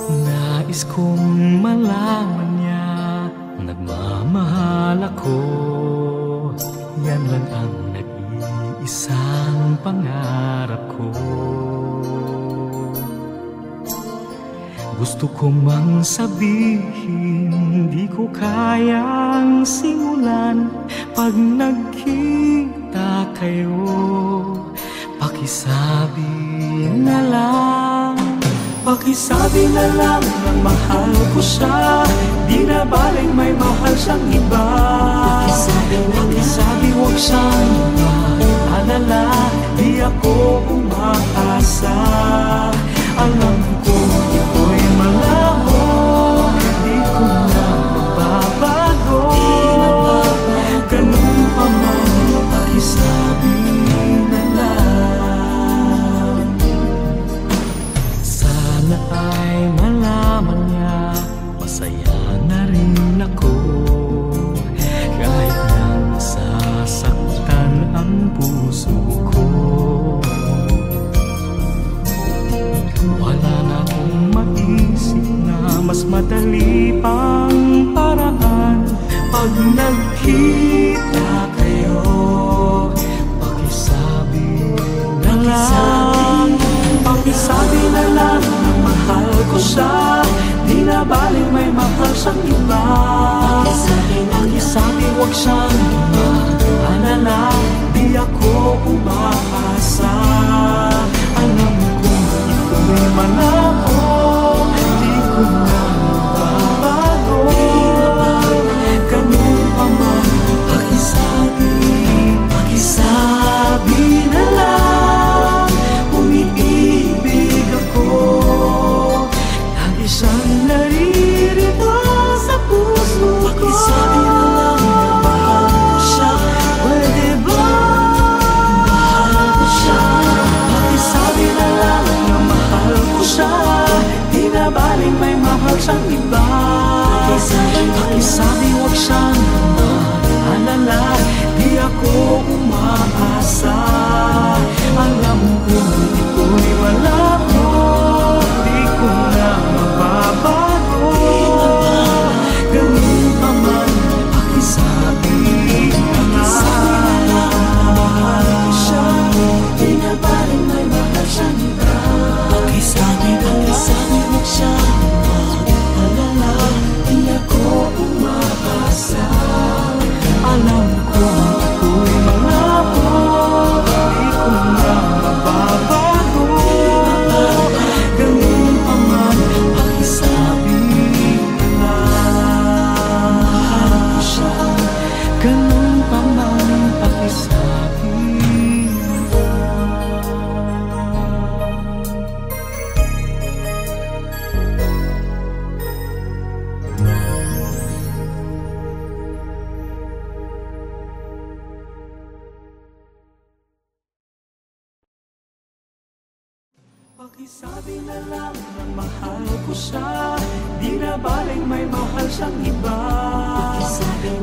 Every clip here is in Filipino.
Nais kong malaman niya, nagmamahal ako. Yan lang ang nag-iisang pangarap ko. Gusto ko mang sabihin, di ko kayang simulan. Pag nagkita kayo, pakisabi na lang. Pakisabi na lang na mahal ko siya, di na baling may mahal siyang iba. Pakisabi huwag siyang maalala, di ako umaasa. Alam ko ito'y malabo, di ko na mababago. Ganun pa man, pakisabi na lang. Sana ay malaman niya, masaya na rin ako. Kahit na nasasaktan ang puso ko, wala na akong maisip na mas madali pang paraan. Pag nagkita kayo, pakisabi na lang. Pakisabi na lang na mahal ko siya, di na baling may mahal siyang iba. Pakisabi huwag siyang maalala, di ako umaasa. Alam ko ito'y malabo, di ko na mababago. Ganun pa man, pakisabi, pakisabi na lang. Umiibig ako, lagi siyang naririto sa puso ko. Pakisabi na lang na mahal ko siya, pwede ba mahal ko siya? Pakisabi na lang na mahal ko siya, di na baling may mahal siyang iba. Pakisabi huwag siyang maalala, di ako umaasa. Alam ko ito'y malabo, di ko na mababago. Ganun pa man, pakisabi na lang. Mahal ko siya, di na baling may mahal siyang iba. Pakisabi huwag siyang maalala, di ako umaasa. Alam ko ito'y malabo, di ko na mababago. Ganun pa man, pakisabi na lang. Mahal ko siya, ganun pa man, pakisabi na pakisabi na lang na mahal ko siya, di na baling may mahal siyang iba.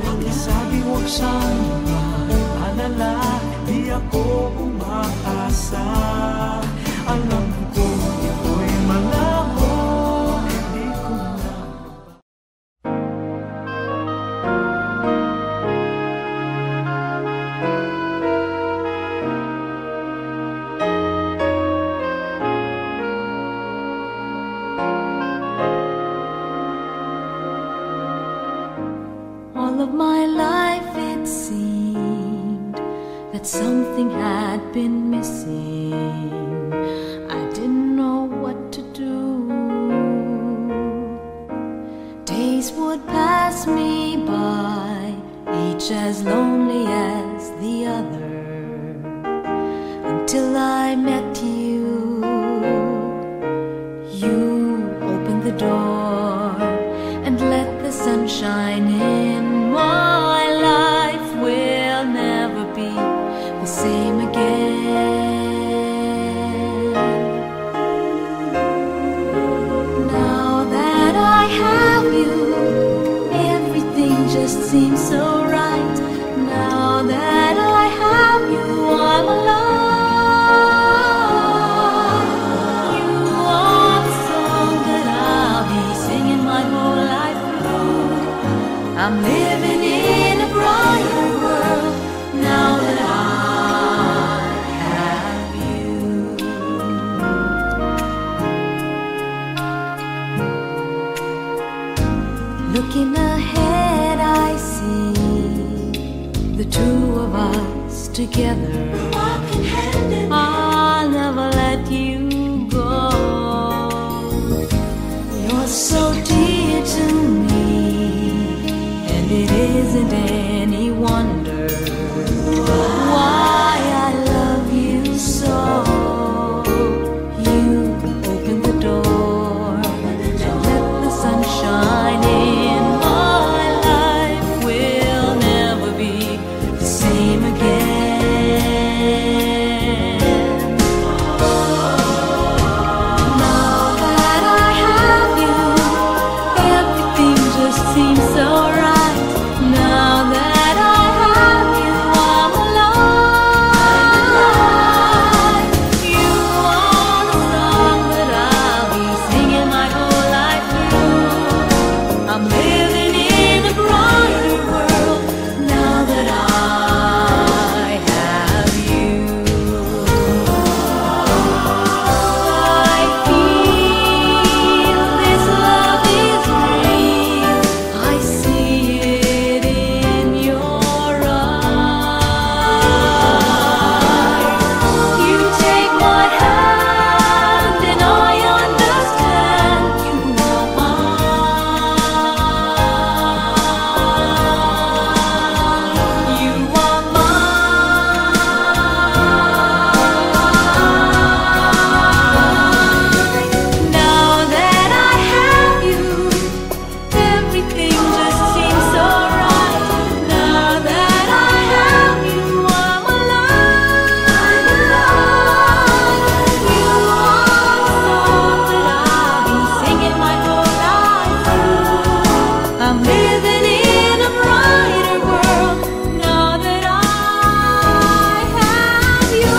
Pakisabi huwag siyang maalala, di ako umaasa. Alam ko ito'y malabo, di ko na all of my life it seemed that something had been missing. I didn't know what to do. Days would pass me by, each as lonely as the other, until I met you. You opened the door and let the sunshine in. My life will never be the same again. Now that I have you, everything just seems so right. Now that I have you, I'm alive. Looking ahead, I see the two of us together, walking hand in hand. I'll never let you go. You're so dear to me, and it isn't any wonder why I love you so. You open the door and let the sunshine in. My life will never be the same again. Now that I have you, everything just seems so right. Now that I have you, I'm alive. You are the song that I'll be singing my whole life through. I'm living in a brighter world now that I have you. I feel this love is real. I see it in your eyes. You take my hand and I understand you are mine. You are mine. Now that I have you, everything just seems so right. Now that I have you, I'm alive. You are the song that I'll be singing my whole life through. I'm living in a brighter world now that I have you.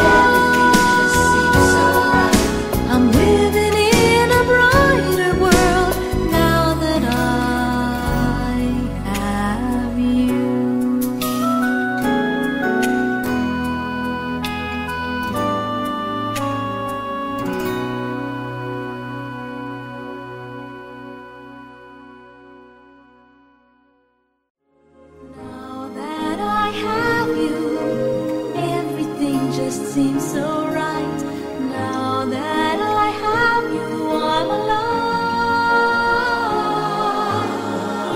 Everything just seems so right. I'm living in a brighter world now that I have you. Now that I have you, everything just seems so right. Now that I have you, I'm alive.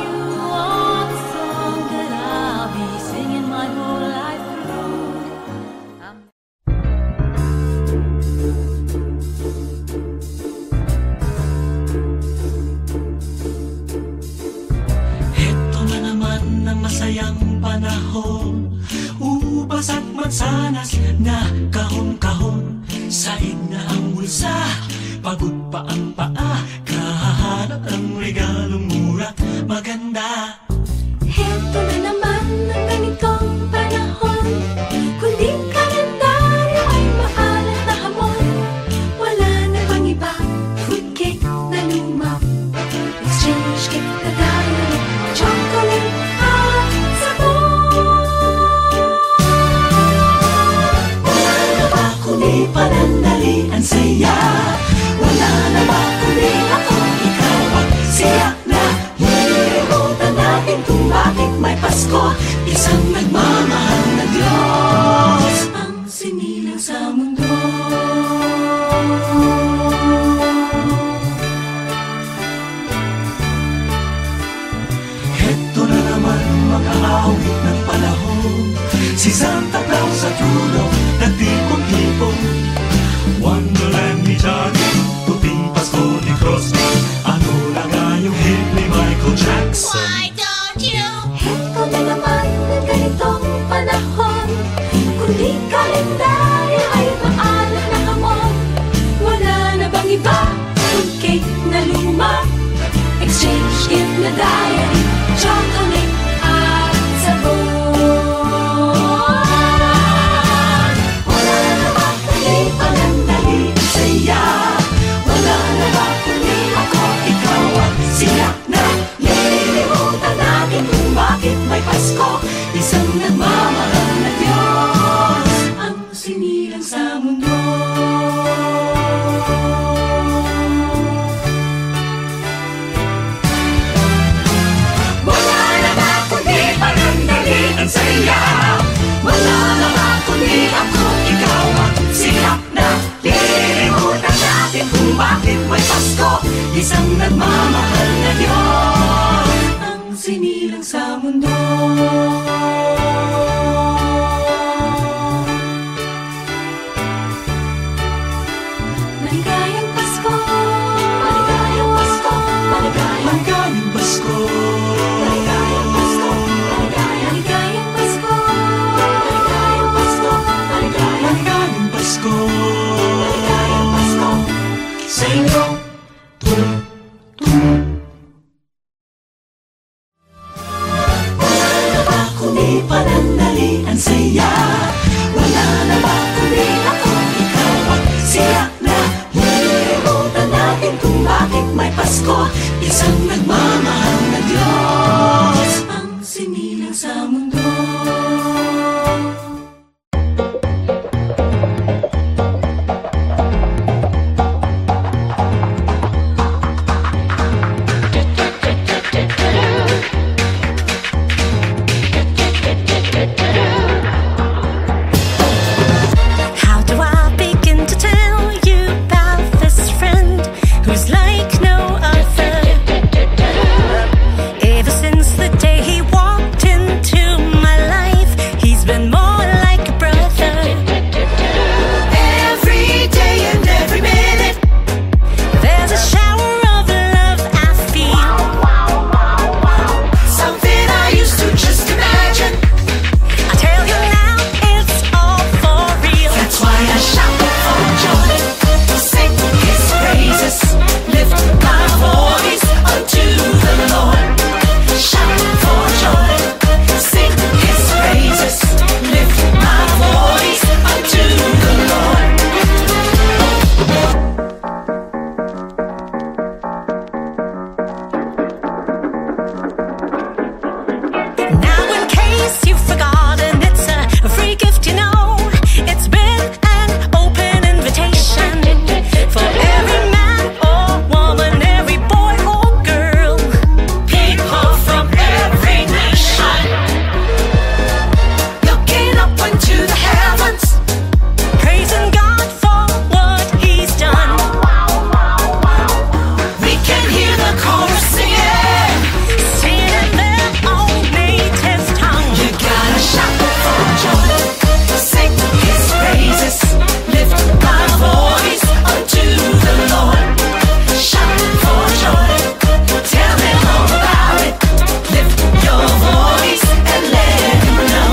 You are the song that I'll be singing my whole life through. Ito na naman ang masayang panahon, ubas at mansanas na kahon-kahon. Saig na ang bulsa, pagod pa ang paa, kahahanap ng regalong mura't maganda. Heto na naman ang ganitong panahon, kundi kalendaryo ay maalat na hamon. Wala na bang iba, food cake na luma, exchange cake na tayo, chocolate at sabon. Wala na ba kundi panandalian saya? Wala na ba kundi ako, ikaw at siya na hilimutan natin bakit may Pasko, isang nagmamahal na Diyos ang sinilang sa mundo. Maligayang Pasko, maligayang Pasko, maligayang Pasko, maligayang Pasko, maligayang Pasko, maligayang Pasko, maligayang Pasko, maligayang Pasko sa inyo. Wala na ba kundi panandalian saya? Wala na ba kundi ako, ikaw at siya na nilimutan natin kung bakit may Pasko, isang nagmamahal na Diyos ang sinilang sa mundo. How do I begin to tell you about this friend who's like no other? Ever since the day he walked into my life, he's been more like a brother. every day and every minute. There's a shower of love I feel. Something I used to just imagine. I tell you now, it's all for real. That's why I shout for joy, sing His praises, lift my voice unto the Lord. Shout for joy, sing His praises, lift my voice unto the Lord. Now in case you've forgotten, it's a free gift, you know. It's been an open invitation for every man or woman, every boy or girl, People from every nation, looking up into the heavens, praising God for what He's done. we can hear the chorus singing. Singing in their own native tongue. You gotta shout for joy, sing His praises, lift my voice unto the Lord. Shout for joy, tell Him all about it, lift your voice and let Him know.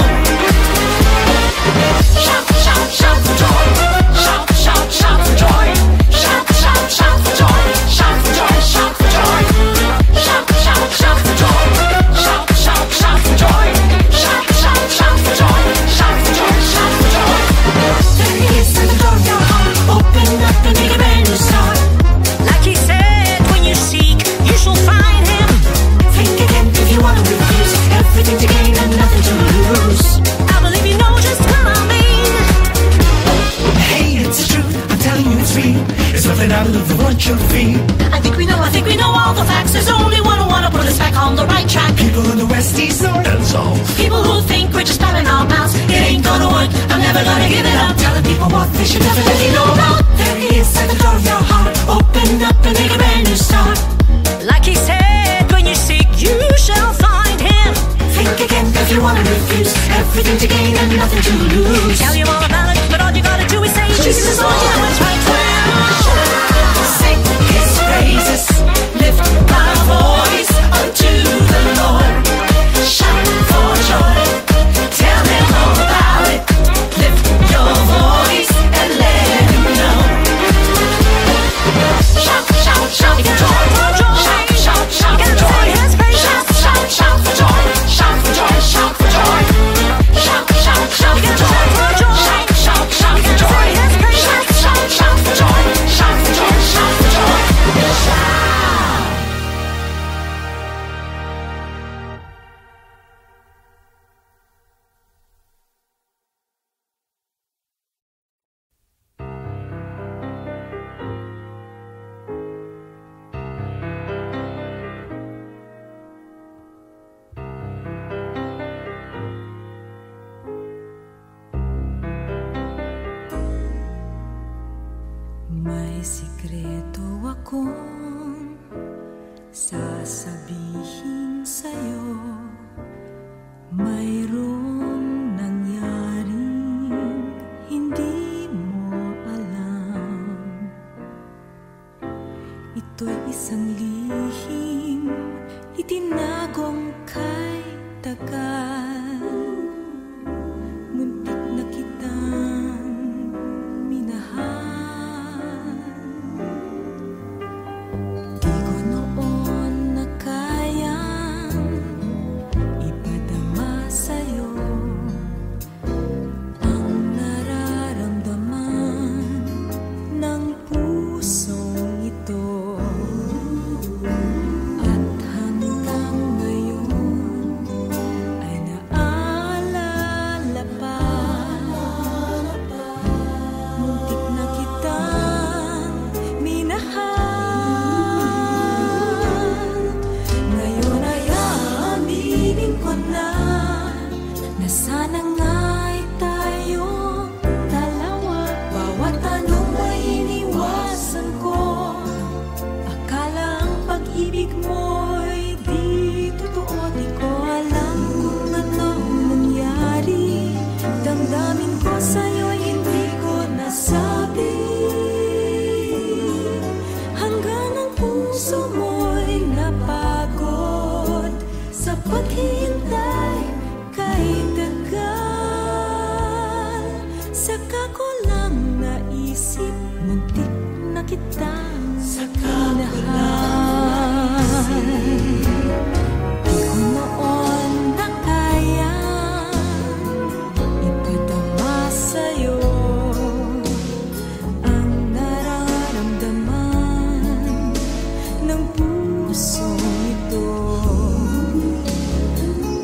Shout, shout, shout for joy, shout, shout, shout for joy, shout, shout, shout for joy, shout for joy, shout for joy, shout, shout, shout for joy, shout, shout, shout for joy, shout, shout, shout for joy, shout for joy, shout for joy. There He is at the door of your heart, open up and make a brand new start. Like He said, when you seek, you shall find Him. Think again if you wanna refuse, everything to gain and nothing to lose. I believe you know just what I mean. Hey, it's the truth, I'm telling you it's real. It's nothing out of the what you feel. I think we know all the facts. There's only one who wanna put us back on the right track. People in the West, East, North, and South. People who think we're just patting our mouths. It ain't gonna work, I'm never gonna give it up. Telling people what they should definitely know about. There He is at the door of your heart, open up and make a brand new start. Like He said, when you seek, you shall find Him. Think again if you wanna refuse, everything to gain and nothing to lose. Tell you all about it, but all you gotta do is say Jesus is Lord. You know it's right. Sing His praises, lift my voice unto the Lord. Shout for joy, tell Him all about it, lift your voice and let Him know. Shout, shout, shout for joy, shout, shout, shout for joy, shout, shout, shout for joy, shout for joy, shout for joy, shout, shout, shout for joy, shout, shout, shout for joy, shout, shout, shout May sikreto akong sasabihin sa'yo. Mayroong nangyaring hindi mo alam. Ito'y isang lihim, itinagong kay tagal. Muntik na kitang minahal. Di ko noon na kayang ipadama sa'yo ang nararamdaman ng pusong ito. At hanggang ngayon ay naaalala pa. Muntik na kitang minahal. Ngayon ay aaminin ko na sana nga'y tayong dalawa. Bawat tanong ay iniwasan ko. Akala ang pag-ibig mo'y di totoo. Di ko alam kung anong nangyari. Damdamin ko sa'yo'y hindi ko nasabi. Hanggang ang puso mo'y napagod sa paghihintay kay tagal. Saka ko lang naisip, muntik na kitang minahal. Di ko noon na kayang ipadama sa'yo ang nararamdaman ng pusong ito.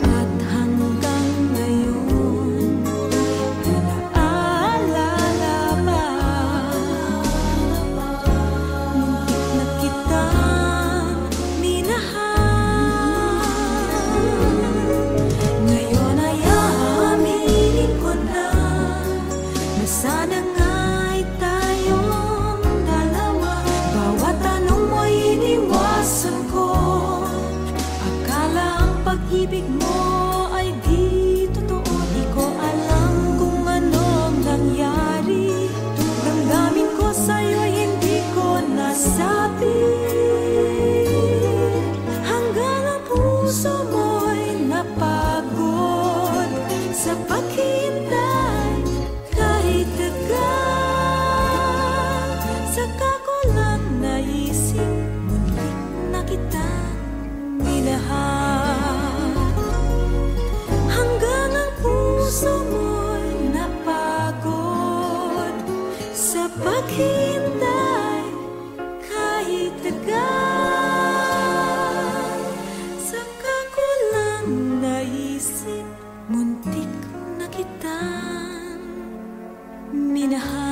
At hanggang ngayon ay naaalala pa. Muntik na kitang minahal. Ngayon ay aaminin ko na sana nga'y tayong dalawa. Bawat tanong mo'y iniwasan ko. Akala ang pag-ibig mo ay di totoo. Di ko alam kung anong nangyari. Damdamin ko sa'yo'y hindi ko nasabi. Hanggang ang puso mo'y napagod sa paghihintay kahit tagal. Saka ko lang naisip, muntik na kitang minahal. Hanggang ang puso mo'y napagod sa paghihintay kahit tagal. Saka ko lang naisip, muntik na kitang minahal.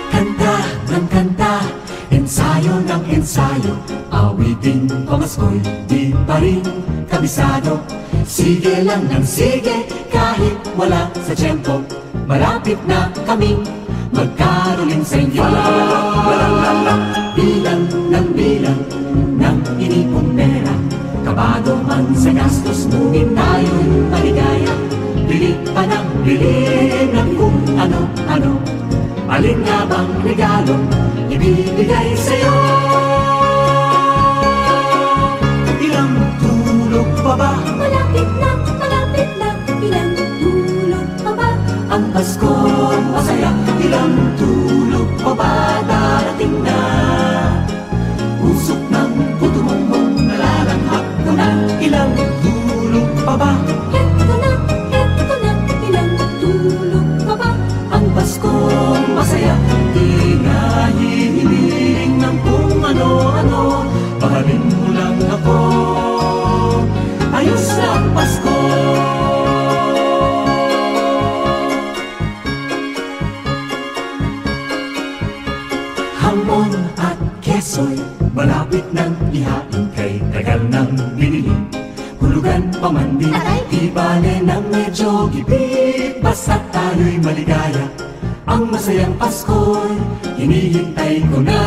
Kanta ng kanta, ensayo ng ensayo, awiting pamaskoy, di pa rin kabisado. Sige lang ng sige, kahit wala sa tiyempo, malapit na kaming magkaroling sa inyo. Bilang ng inipong pera, kabado man sa gastos, ngunit tayo'y maligaya. Bili pa ng bili ng kung ano-ano. Alin nga bang regalo ibibigay sa'yo? Ilang tulog pa ba? Malapit na, ilang tulog pa ba? Ang Paskong masaya. Ilang tulog pa ba darating na? Usok ng puto mong nalalanghap ko na. Ilang tulog pa ba? Eto na, ilang tulog pa ba? Ang Paskong masaya. Di nga hamon at keso'y malapit ng ihain kay tagal ng binili. Hulugan pa man din, di bale ng medyo gipit, basta tayo'y maligaya. Ang masayang Pasko'y hinihintay ko na.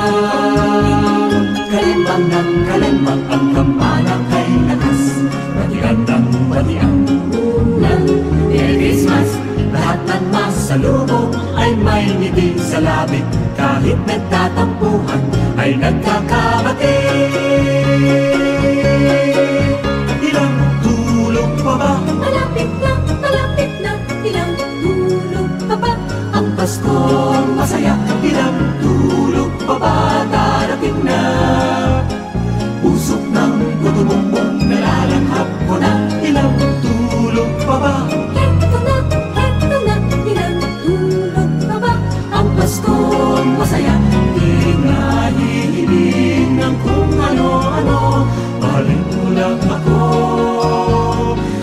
Kalimbang ng kalimbang ang kampana kay lakas, batian ng batian ng Merry Christmas. Lahat ng masalubong ay may ngiti sa labi, kahit nagtatampuhan ay nagkakabati. Ilang tulog pa ba? Malapit na, ilang tulog pa ba? Ang Paskong masaya, ilang tulog pa ba? Darating na. Usok ng gutumong nalalanghap ko na. Ilang tulog pa ba? Heto na, ilang tulog pa ba? Ang Paskong masaya, di nga hihiling ng kung ano-ano. Mahalin mo lang ako,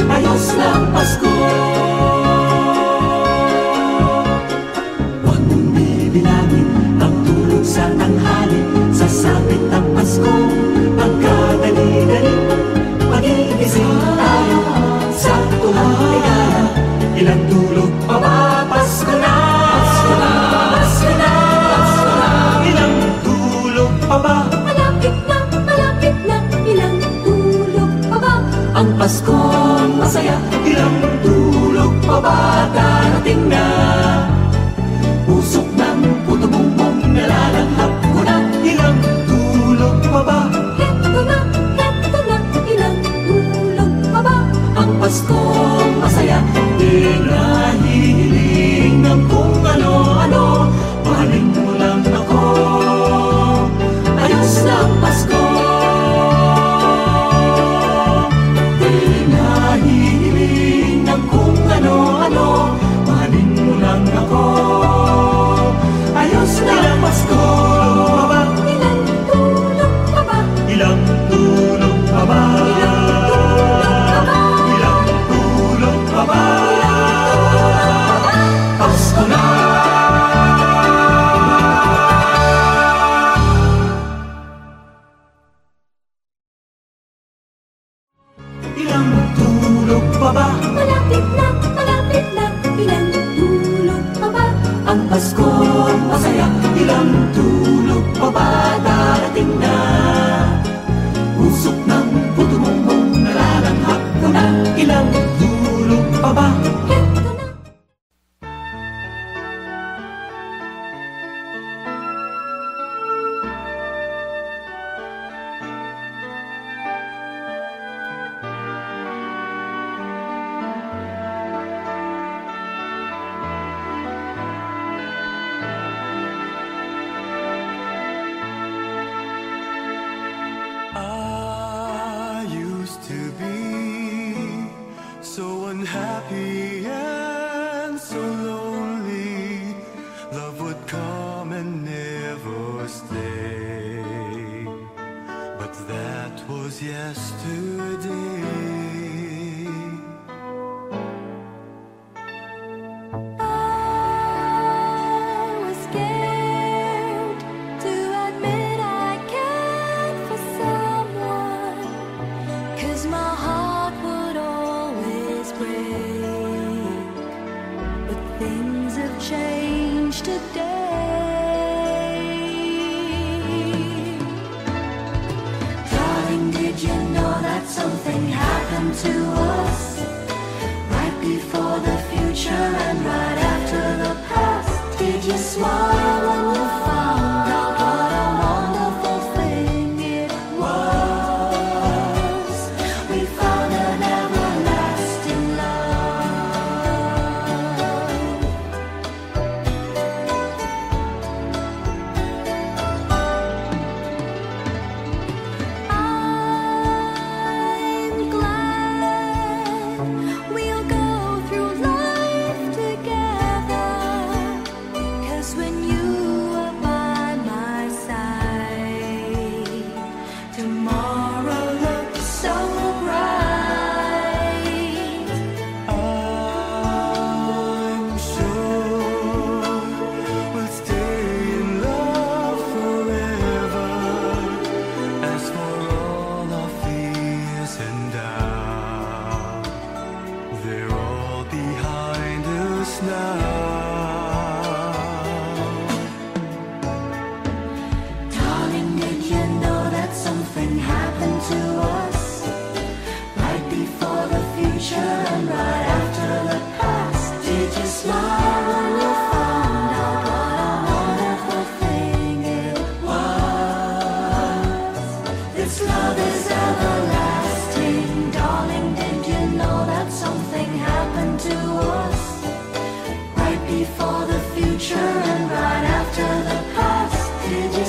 ayos lang Pasko. Huwag mong bibilangin ang tulog sa tanghali, sasapit ang Pasko. Pagkadali-dali, magigising tayo sa tuwang ligaya. Ilang tulog pa ba? Pasko na! Pasko na! Pasko na! Pasko na! Ilang tulog pa ba? Malapit na, ilang tulog pa ba? Ang Paskong masaya, ilang tulog pa ba? Darating na. Usok ng puto-bumbong nalalanghap ko na. Ilang tulog pa ba? Heto na, ilang tulog pa ba? Ang Paskong masaya, di na hihiling ng kung ano-ano. Mahalin mo lang ako, ayos lang Pasko. Di na hihiling ng kung ano-ano. Mahalin mo lang ako, ayos lang Pasko. Ilang tulog pa ba? Ilang tulog pa ba? Ilang tulog pa ba? Pasko na! Ilang tulog pa ba? Malapit na, ilang tulog pa ba? Ang Paskong masaya, ilang tulog pa ba? Darating na. Usok ng puto-bumbong nalalanghap ko na. Ilang tulog pa ba? Heto na. I used to be so unhappy and so lonely. Love would come and never stay, but that was yesterday. I was scared to admit I cared for someone, 'cause my heart would always break. But things have changed today. Darling, did you know that something happened to us? Right before the future and right after the past. Did you smile when you found out what a wonderful thing it was? We found an everlasting love. I'm glad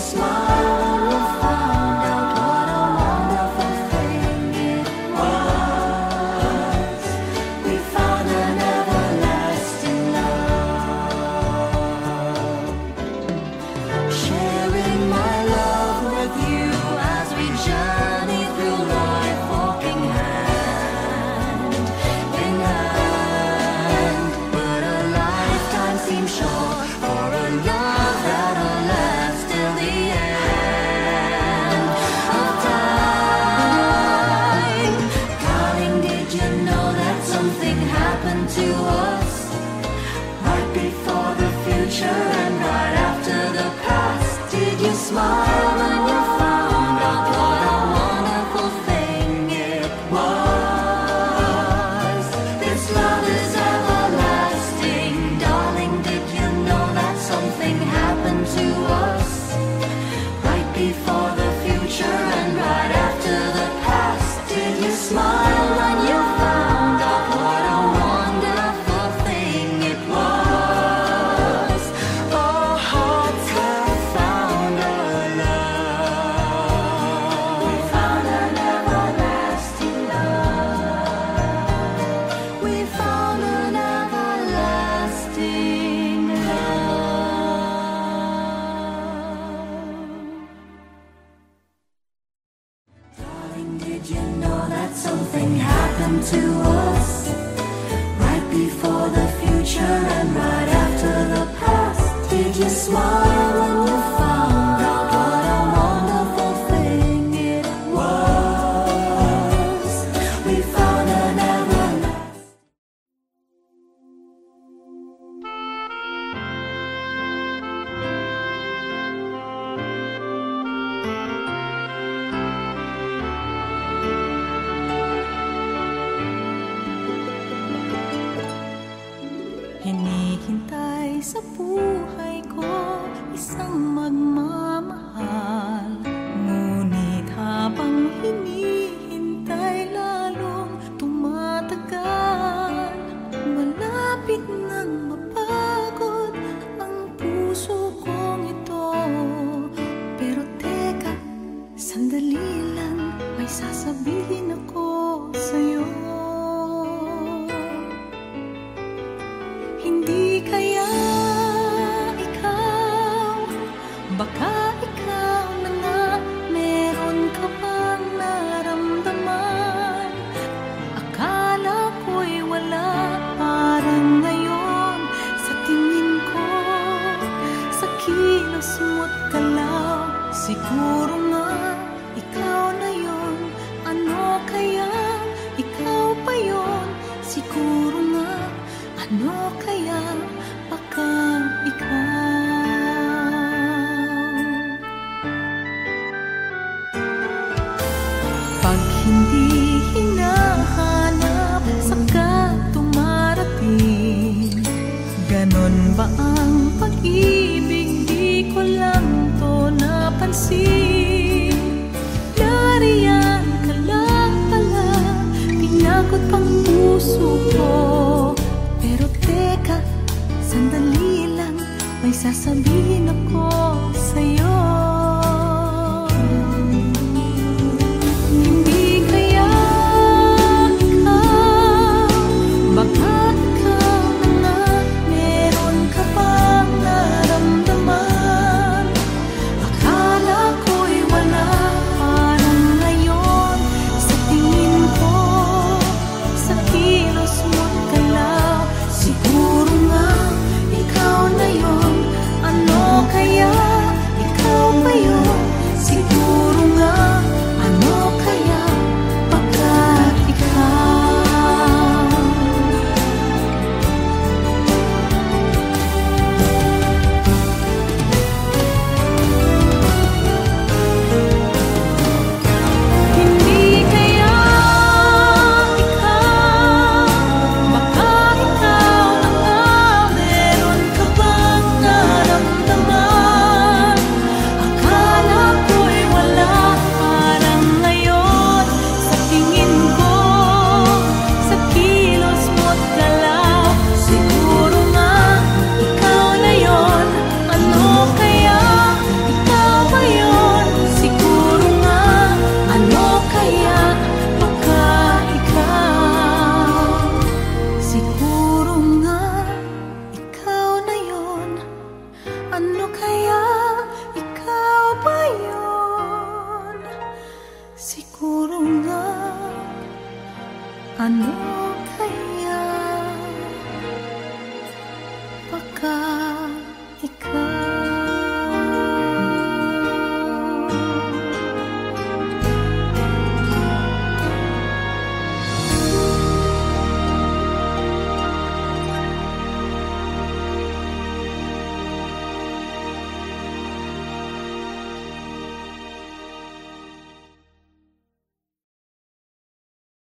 smile when you found out what a wonderful thing it was. We found an everlasting love. Sharing my love with you as we journey through life, walking hand in hand. But a lifetime seems short for a love that'll last till the end of time. Darling, did you know that something happened to us right before the future and right after the past? Did you smile when you found out what a wonderful thing it was? This love is everlasting. Darling, did you know that something happened to us right before the future and right after the past? Did you smile when you found out what a wonderful thing it was? Our hearts have found a love. We found an everlasting love. We found an everlasting love. Darling, did you know that something happened to us right before the future and right after the past? Did you smile when you found out what a wonderful thing it was? We found an everlasting. Hinihintay sa buhay ko isang magmamahal. Ngunit habang hinihintay lalong tumatagal, malapit nang mapagod ang puso kong ito. Pero teka, sandali lang, may sasabihin ako sa'yo. Hindi kaya ikaw, baka ikaw na nga, meron ka bang naramdaman? Akala ko'y wala, parang ngayon sa tingin ko, sa kilos mo't galaw. Siguro nga ikaw na yon, ano kaya ikaw pa yon? Siguro nga, ano kaya baka ikaw? Pag hindi hinahanap, saka tumarating. Ganon ba ang pag-ibig? Di ko lang to napansin. Nariyan ka lang pala, pinagod pang puso ko. Pero teka, sandali lang, may sasabihin ako sa'yo. Hindi kaya ikaw, baka ikaw na nga, meron ka bang naramdaman? Akala ko'y wala, parang ngayon sa tingin ko, sa kilos mo't galaw. Siguro nga ikaw na yon, ano Ano kaya? Baka